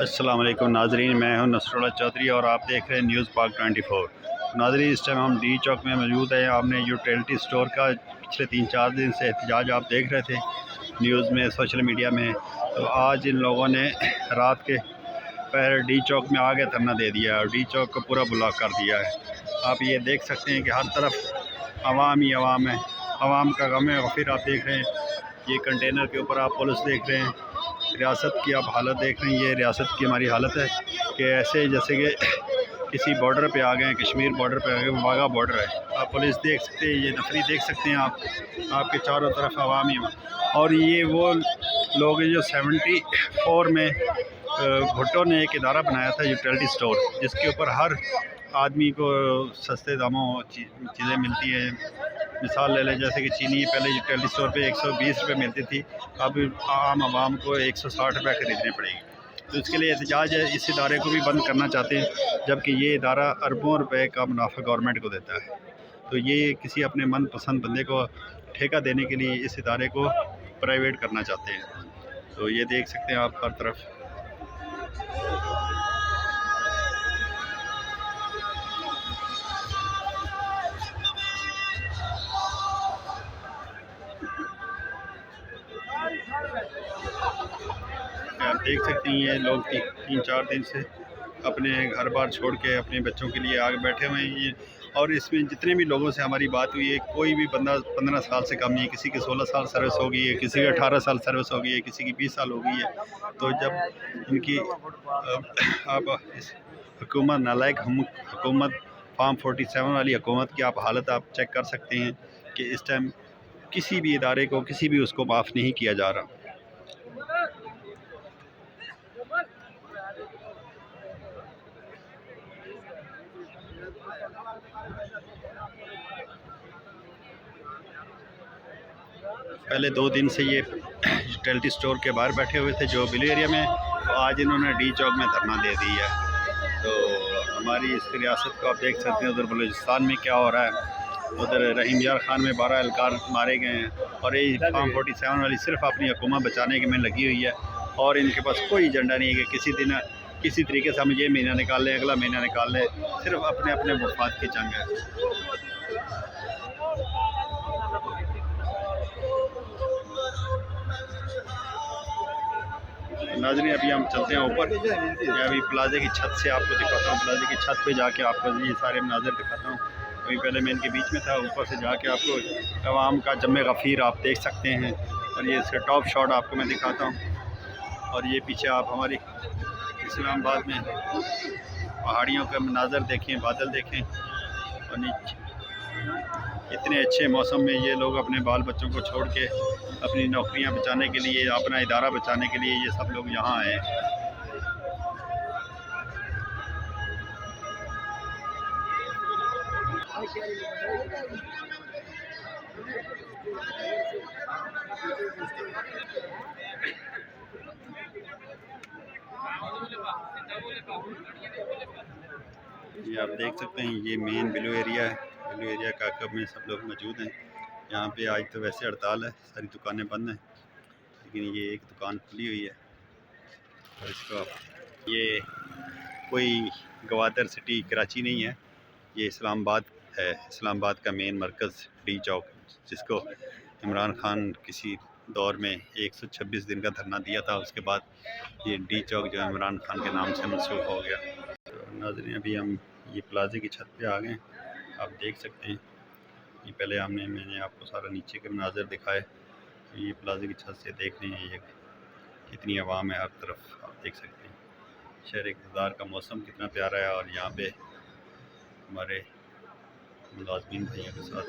अस्सलाम वालेकुम नाजरीन, मैं हूं नसरुल्लाह चौधरी और आप देख रहे हैं न्यूज़ पाक 24। नाजरीन, इस टाइम हम डी चौक में मौजूद हैं। आपने यूटिलिटी स्टोर का पिछले 3-4 दिन से एहतजाज आप देख रहे थे न्यूज़ में, सोशल मीडिया में। तो आज इन लोगों ने रात के पहर डी चौक में आगे धरना दे दिया और डी चौक को पूरा ब्लॉक कर दिया है। आप ये देख सकते हैं कि हर तरफ आवाम ही आवाम है, आवाम का गम है। और फिर आप देख रहे हैं ये कंटेनर के ऊपर आप पुलिस देख रहे हैं, रियासत की आप हालत देख रहे हैं। ये रियासत की हमारी हालत है कि ऐसे जैसे कि किसी बॉर्डर पे आ गए हैं, कश्मीर बॉर्डर पे आ गए, वाघा बॉर्डर है। आप पुलिस देख सकते हैं, ये नफरी देख सकते हैं आप, आपके चारों तरफ आवाम ही। और ये वो लोग हैं जो 74 में भुट्टो ने एक इदारा बनाया था यूटिलिटी स्टोर, जिसके ऊपर हर आदमी को सस्ते दामों चीज़ें मिलती हैं। मिसाल ले लें, जैसे कि चीनी पहले यूटिलिटी स्टोर पे 120 रुपये मिलती थी, अब आम आवाम को 160 रुपये ख़रीदनी पड़ेगी। तो इसके लिए एहतजाज है, इस इदारे को भी बंद करना चाहते हैं, जबकि ये इदारा अरबों रुपए का मुनाफा गवर्नमेंट को देता है। तो ये किसी अपने मनपसंद बंदे को ठेका देने के लिए इस इदारे को प्राइवेट करना चाहते हैं। तो ये देख सकते हैं आप हर तरफ। आप देख सकते हैं ये लोग 3-4 दिन से अपने घर बार छोड़ के अपने बच्चों के लिए आगे बैठे हुए हैं। ये और इसमें जितने भी लोगों से हमारी बात हुई है, कोई भी बंदा 15 साल से कम नहीं है। किसी की 16 साल सर्विस हो गई है, किसी की 18 साल सर्विस हो गई है, किसी की 20 साल हो गई है। तो जब इनकी आप इस हुकूमत नालायक हुकूमत फार्म 47 वाली हुकूमत की आप हालत आप चेक कर सकते हैं कि इस टाइम किसी भी इदारे को, किसी भी उसको माफ़ नहीं किया जा रहा। पहले 2 दिन से ये यूटिलिटी स्टोर के बाहर बैठे हुए थे जो बिलो एरिया में, तो आज इन्होंने डी चौक में धरना दे दिया है। तो हमारी इस रियासत को आप देख सकते हैं, उधर बलूचिस्तान में क्या हो रहा है। उधर रहीम यार खान में 12 एहलकार मारे गए हैं और ये फार्म 47 वाली सिर्फ अपनी हुकूमत बचाने के में लगी हुई है। और इनके पास कोई एजेंडा नहीं है कि किसी दिन किसी तरीके से हम ये महीना निकाल लें, अगला महीना निकाल लें। सिर्फ अपने अपने मफाद की जंग है। नाज़रीन, अभी हम चलते हैं ऊपर। मैं अभी प्लाजे की छत से आपको दिखाता हूँ, प्लाजे की छत पे जाके आपको ये सारे मनाज़र दिखाता हूँ। अभी पहले मैं इनके बीच में था, ऊपर से जाके आपको अवाम का जम्मे गफ़ीर आप देख सकते हैं। और ये इसका टॉप शॉट आपको मैं दिखाता हूँ। और ये पीछे आप हमारी इस्लामाबाद में पहाड़ियों का मनाज़र देखें, बादल देखें। और नीचे इतने अच्छे मौसम में ये लोग अपने बाल बच्चों को छोड़ के अपनी नौकरियां बचाने के लिए, अपना इदारा बचाने के लिए ये सब लोग यहाँ आए हैं। ये आप देख सकते हैं, ये मेन बिलो एरिया है। बिलो एरिया काकब में सब लोग मौजूद हैं। यहाँ पे आज तो वैसे हड़ताल है, सारी दुकानें बंद हैं, लेकिन ये एक दुकान खुली हुई है। और इसका ये कोई गवादर सिटी कराची नहीं है, ये इस्लामाबाद है। इस्लामाबाद का मेन मरकज़ डी चौक, जिसको इमरान खान किसी दौर में 126 दिन का धरना दिया था। उसके बाद ये डी चौक जो है इमरान खान के नाम से मनसूख हो गया। तो नाज़रीन, अभी हम ये प्लाजे की छत पे आ गए। आप देख सकते हैं, ये पहले मैंने आपको सारा नीचे के मनाज़र दिखाए। ये प्लाजे की छत से देख रहे हैं ये कितनी आवाम है हर तरफ। आप देख सकते हैं शहर इक़्तिदार का मौसम कितना प्यारा है। और यहाँ पे हमारे मुलाज़मीन भाइयों के साथ